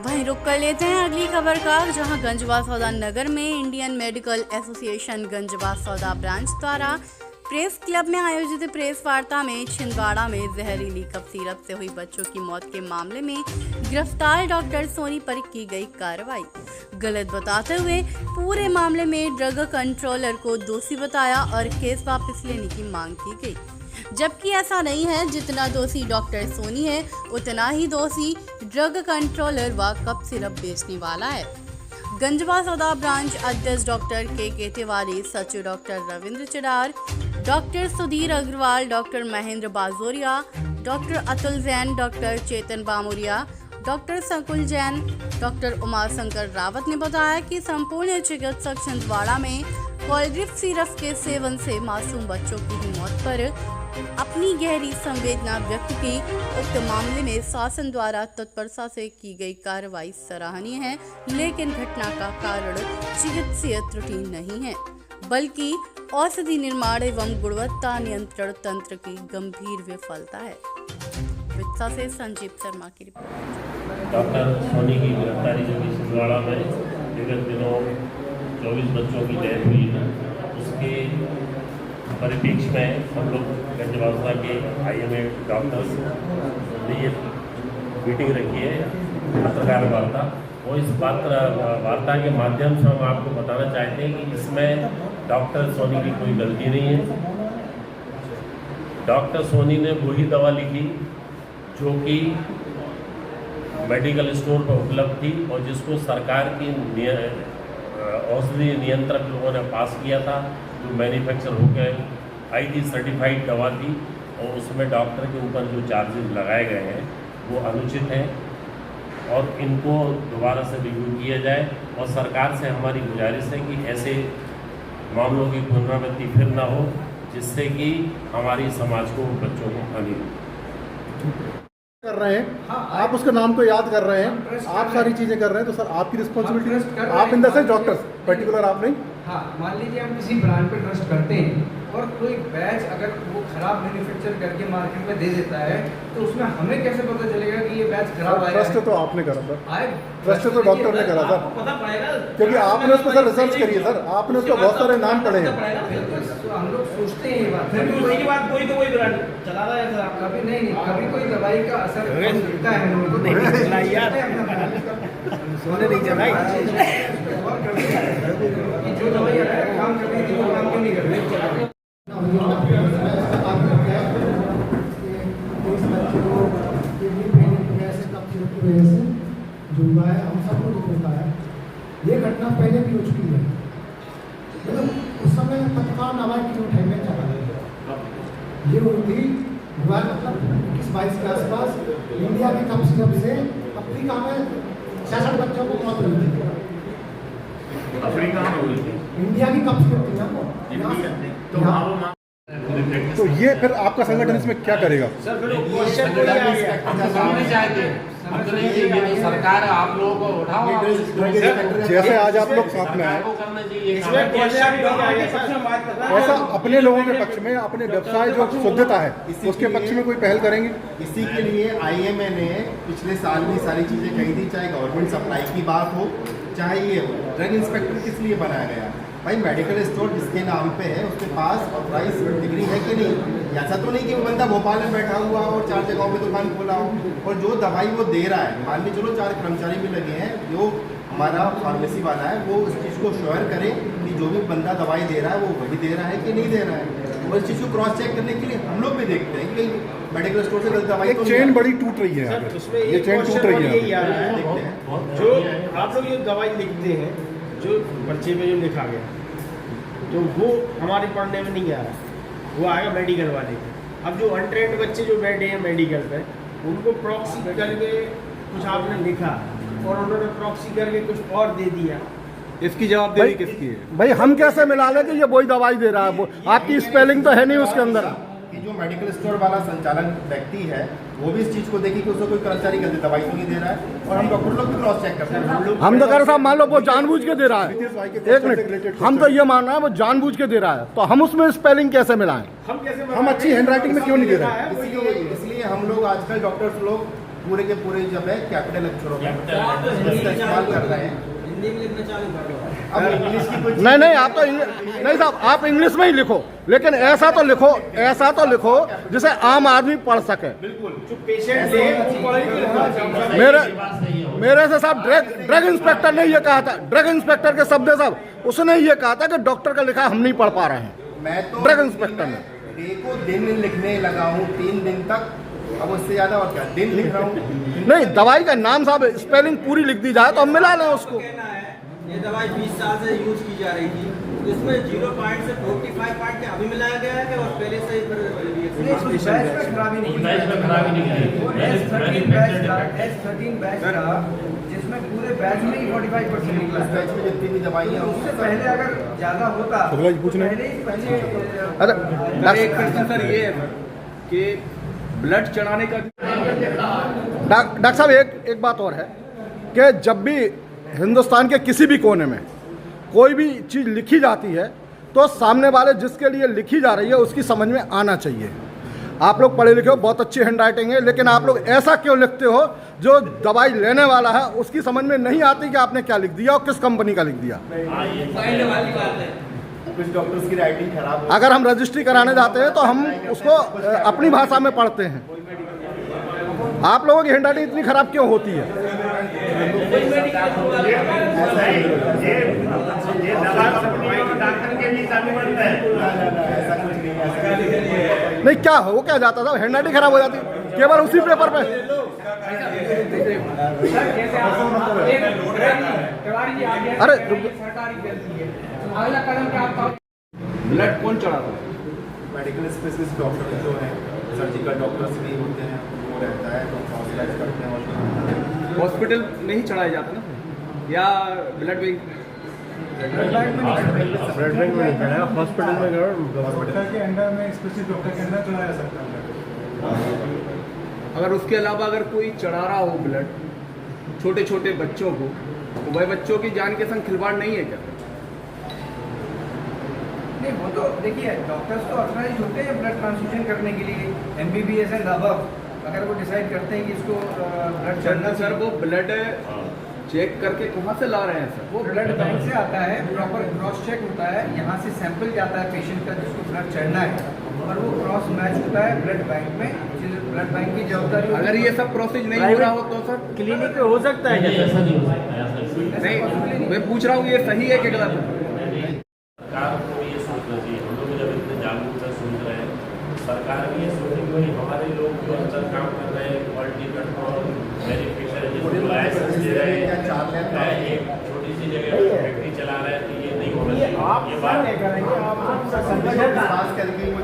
वहीं रुक कर लेते हैं अगली खबर का, जहां गंजवा सौदा नगर में इंडियन मेडिकल एसोसिएशन गंजवा सौदा ब्रांच द्वारा प्रेस क्लब में आयोजित प्रेस वार्ता में छिंदवाड़ा में जहरीली कफ सिरप से हुई बच्चों की मौत के मामले में गिरफ्तार डॉक्टर सोनी पर की गई कार्रवाई गलत बताते हुए पूरे मामले में ड्रग कंट्रोलर को दोषी बताया और केस वापस लेने की मांग की गई, जबकि ऐसा नहीं है। जितना दोषी डॉक्टर सोनी है उतना ही दोषी ड्रग कंट्रोलर व कफ सिरप बेचने वाला है। गंजवा सौदा ब्रांच अध्यक्ष डॉक्टर के तिवारी, सचिव doctor Ravindra Chadar, doctor Sudhir Agarwal, doctor Mahendra Bajoria, doctor Atul Jain, doctor Chetan Bamuria, doctor Sankul Jain, doctor Umashankar Rawat ने बताया कि संपूर्ण चिकित्सक छिंदवाड़ा में कोल्ड्रिप सिरप के सेवन से मासूम बच्चों की ही मौत पर अपनी गहरी संवेदना व्यक्त की। उक्त मामले में शासन द्वारा तत्परता से की गई कार्रवाई सराहनीय है, लेकिन घटना का कारण चिकित्सीय त्रुटि नहीं है, बल्कि औषधि निर्माण एवं गुणवत्ता नियंत्रण तंत्र की गंभीर विफलता है। वित्सा से संजीव शर्मा की रिपोर्ट। डॉक्टर सोनी की गिरफ्तारी जो कि छिंदवाड़ा में विगत दिनों 24 बच्चों की डेथ हुई है, उसके परिप्रेक्ष्य में हम लोग गंजवा के IMA डॉक्टर्स ने ये मीटिंग रखी है, पत्रकार वार्ता। और इस वार्ता के माध्यम से हम आपको बताना चाहते हैं कि इसमें डॉक्टर सोनी की कोई गलती नहीं है। डॉक्टर सोनी ने वही दवा लिखी जो कि मेडिकल स्टोर पर उपलब्ध थी और जिसको सरकार की औषधि नियंत्रक लोगों ने पास किया था, जो मैन्युफैक्चर होकर ID सर्टिफाइड दवा थी, और उसमें डॉक्टर के ऊपर जो चार्जेस लगाए गए हैं वो अनुचित हैं और इनको दोबारा से रिव्यू किया जाए। और सरकार से हमारी गुजारिश है कि ऐसे मामलों की पुनरावृत्ति फिर ना हो, जिससे कि हमारी समाज को, बच्चों को हानि हो। कर रहे हैं, आप उसके नाम को याद कर रहे हैं, आप सारी चीजें कर रहे हैं, तो सर आपकी रिस्पॉन्सिबिलिटी है। आप in the sense doctors particular आप नहीं। हाँ, मान लीजिए हम किसी ब्रांड पे ट्रस्ट करते हैं और कोई बैच अगर वो खराब मैन्युफैक्चर करके मार्केट में दे देता है, तो उसमें हमें कैसे पता चलेगा कि ये बैच खराब आया है? ट्रस्ट तो आपने करा सर, ट्रस्ट तो डॉक्टर ने करा सर, पता पड़ेगा क्योंकि आपने उस पर सर रिसर्च करी है सर, आपने उसका बहुत सारे नाम पढ़े हैं। हम लोग सोचते हैं ये बात, फिर वही बात, कोई तो कोई ब्रांड चला रहा है सर। कभी नहीं, कभी कोई दवाई का असर दिखता है हम लोगों को, सोने नहीं चलाई जो दवाई काम कर रही थी वो काम क्यों नहीं कर रही? जुड़ा है, हम सब लोग होता है। ये घटना पहले भी हो चुकी है, मतलब उस समय तत्काल आवाज की उठाई में चला ये हुई थी मतलब 21-22 के आसपास। इंडिया के कम से अफ्रीका में 66 बच्चों को मौत हुई थी। अफ्रीका में हुई थी, इंडिया की कम थी ना। तो ये फिर आपका संगठन इसमें क्या करेगा? सर फिर क्वेश्चन को सरकार आप लोगों को उठाओ, जैसे आज आप लोग साथ में आए, ऐसा अपने लोगों के पक्ष में, अपने व्यवसाय जो शुद्धता है उसके पक्ष में कोई पहल करेंगे? इसी के लिए IMA ने पिछले साल भी सारी चीज़ें कही थी, चाहे गवर्नमेंट सप्लाई की बात हो, चाहे ये हो। ड्रग इंस्पेक्टर किस लिए बनाया गया? भाई मेडिकल स्टोर जिसके नाम पे है उसके पास ऑथराइज डिग्री है कि नहीं? ऐसा तो नहीं कि वो बंदा भोपाल में बैठा हुआ और 4 जगहों पे दुकान खोला हो, और जो दवाई वो दे रहा है, मान ली चलो 4 कर्मचारी भी लगे हैं, जो हमारा फार्मेसी वाला है वो इस चीज़ को श्योर करे कि जो भी बंदा दवाई दे रहा है वो वही दे रहा है कि नहीं दे रहा है। और इस चीज़ को क्रॉस चेक करने के लिए हम लोग भी देखते हैं कि मेडिकल स्टोर से गलत दवाई तो चेन बड़ी टूट रही है, ये चेन टूट रही है। जो आप लोग ये दवाई लिखते हैं, जो पर्चे में जो लिखा गया, तो वो हमारे पढ़ने में नहीं आ रहा, वो आएगा मेडिकल वाले। अब जो अनट्रेंड बच्चे जो बैठे हैं मेडिकल पे, उनको प्रॉक्सी करके कुछ आपने लिखा और उन्होंने प्रॉक्सी करके कुछ और दे दिया। इसकी जवाबदेही किसकी है? भाई हम कैसे मिला लें कि ये वही दवाई दे रहा है? आपकी स्पेलिंग तो है नहीं उसके अंदर। कि जो मेडिकल स्टोर वाला संचालन व्यक्ति है वो भी इस चीज़ को देखी कि उसको कोई कर्मचारी गलत दवाई तो नहीं दे रहा है, और हम डॉक्टर लोग भी क्रॉस चेक करते हैं। हम तो कह रहे साहब, मान लो वो जानबूझ के दे रहा है, एक मिनट, हम तो ये मान रहे हैं वो जानबूझ के दे रहा है, तो हम उसमें स्पेलिंग कैसे मिलाएं? हम कैसे हम अच्छी हैंडराइटिंग में क्यों नहीं दे रहे? इसलिए हम लोग आजकल डॉक्टर्स लोग पूरे के पूरे जब है कैपिटल अक्षरों में Capital इसका इस्तेमाल कर रहे हैं। हिंदी में लिखना चालू कर दो। अब इंग्लिश की कोई नहीं नहीं, आप तो नहीं साहब, आप इंग्लिश में ही लिखो, लेकिन ऐसा तो लिखो जिसे आम आदमी पढ़ सके। जो पेशेंट है वो पढ़ के लिखना चाहता है। मेरे से साहब ड्रग इंस्पेक्टर ने ये कहा था, ड्रग इंस्पेक्टर के शब्द है साहब, उसने ये कहा था कि डॉक्टर का लिखा हम नहीं पढ़ पा रहे हैं। मैं तो ड्रग इंस्पेक्टर ने डे को दिन लिखने लगा हूँ 3 दिन तक, अब उससे ज्यादा और क्या दिन लिख रहा हूँ। नहीं, दवाई का नाम साहब स्पेलिंग पूरी लिख दी जाए तो हम मिला लें उसको। कहना है ये दवाई 20 साल से यूज की जा रही थी, इसमें 0 पॉइंट से 45 पॉइंट अभी मिलाया गया है और पहले से ही खराबी नहीं बैच में खराबी नहीं की S13 बैच था जिसमें पूरे बैच में ही 45% निकला इस बैच में जितनी भी दवाइयाँ हैं उससे पहले अगर ज्यादा होता शुक्ला जी पूछने। अरे एक प्रश्न सर ये है कि ब्लड चढ़ाने का डॉक्टर साहब एक बात और है कि जब भी हिंदुस्तान के किसी भी कोने में कोई भी चीज़ लिखी जाती है तो सामने वाले जिसके लिए लिखी जा रही है उसकी समझ में आना चाहिए। आप लोग पढ़े लिखे हो, बहुत अच्छी हैंड राइटिंग है, लेकिन आप लोग ऐसा क्यों लिखते हो जो दवाई लेने वाला है उसकी समझ में नहीं आती कि आपने क्या लिख दिया और किस कंपनी का लिख दिया। कुछ डॉक्टर्स की राइटिंग खराब हो। अगर हम रजिस्ट्री कराने जाते हैं तो हम उसको अपनी भाषा में पढ़ते हैं। आप लोगों की हैंड राइटिंग इतनी खराब क्यों होती है? नहीं, क्या हो क्या जाता था, हैंड राइटिंग खराब हो जाती केवल उसी पेपर पे। अरे अगला कदम क्या आपका? ब्लड कौन चढ़ाता है? मेडिकल स्पेशलिस्ट डॉक्टर जो हैं, सर्जिकल डॉक्टर्स भी होते हैं, वो रहता है तो हॉस्पिटलाइज करते हैं। हॉस्पिटल में ही चढ़ाया जाता है ना, या ब्लड बैंक? ब्लड बैंक में नहीं है, हॉस्पिटल में डॉक्टर के अंडर में स्पेशलिस्ट डॉक्टर के अंदर चलाया सकता है। अगर उसके अलावा अगर कोई चढ़ा रहा हो ब्लड छोटे छोटे बच्चों को, तो वह बच्चों की जान के संग खिलवाड़ नहीं है क्या? नहीं, वो तो देखिए डॉक्टर्स तो ऑथराइज होते हैं ब्लड ट्रांसफ्यूजन करने के लिए, MBBS एंड अबव। अगर वो डिसाइड करते हैं कि इसको ब्लड चढ़ना, सर वो ब्लड चेक करके कहाँ से ला रहे हैं सर? वो ब्लड बैंक से आता है, प्रॉपर क्रॉस चेक होता है, यहाँ से सैंपल जाता है पेशेंट का जिसको ब्लड चढ़ना है, और वो क्रॉस मैच होता है ब्लड बैंक में। ब्लड बैंक की जवाबदारी, अगर ये सब प्रोसेस नहीं हो रहा हो तो सर क्लिनिक पे हो सकता है क्या? ऐसा नहीं हो सकता, ऐसा नहीं, मैं पूछ रहा हूँ ये सही है कि गलत है? सरकार को ये सोचना चाहिए, हम लोग जब इतने जागरूकता सोच रहे हैं, सरकार भी ये सोचे कि भाई हमारे लोग जो अंदर काम कर रहे हैं, क्वालिटी कंट्रोल, वेरिफिकेशन, जिसको लाइसेंस दे रहे हैं, एक छोटी सी जगह फैक्ट्री चला रहे हैं, तो ये नहीं होना चाहिए। ये बात विश्वास करके वो